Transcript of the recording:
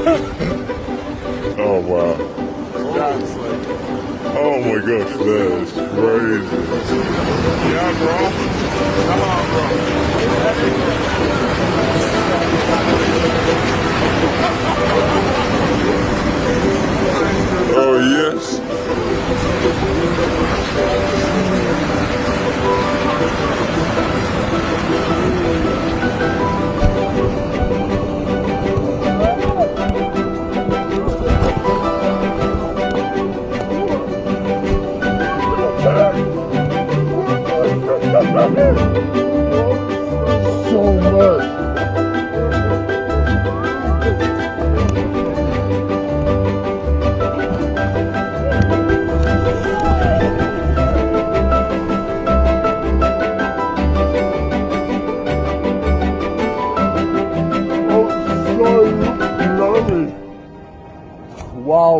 Oh wow. Oh my gosh, that is crazy. Yeah, bro. Come on, bro. Oh yes. So much. Oh, so lovely. Wow,